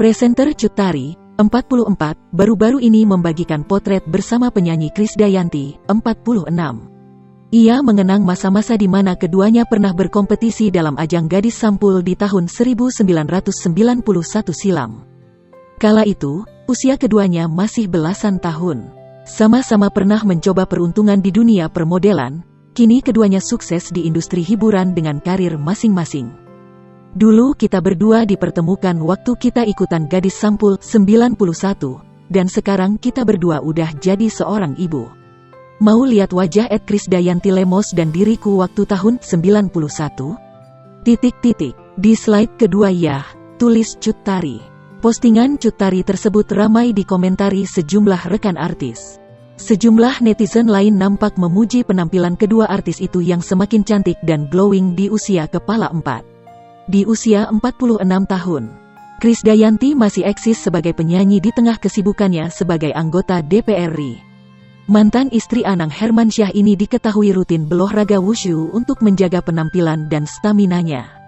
Presenter Cut Tari, 44, baru-baru ini membagikan potret bersama penyanyi Krisdayanti, 46. Ia mengenang masa-masa di mana keduanya pernah berkompetisi dalam ajang Gadis Sampul di tahun 1991 silam. Kala itu, usia keduanya masih belasan tahun. Sama-sama pernah mencoba peruntungan di dunia permodelan, kini keduanya sukses di industri hiburan dengan karir masing-masing. Dulu kita berdua dipertemukan waktu kita ikutan Gadis Sampul 91, dan sekarang kita berdua udah jadi seorang ibu. Mau lihat wajah Krisdayanti Lemos dan diriku waktu tahun 91? Di slide kedua ya, tulis Cut Tari. Postingan Cut Tari tersebut ramai dikomentari sejumlah rekan artis. Sejumlah netizen lain nampak memuji penampilan kedua artis itu yang semakin cantik dan glowing di usia kepala 4. Di usia 46 tahun, Krisdayanti masih eksis sebagai penyanyi di tengah kesibukannya sebagai anggota DPR RI. Mantan istri Anang Hermansyah ini diketahui rutin berolahraga wushu untuk menjaga penampilan dan staminanya.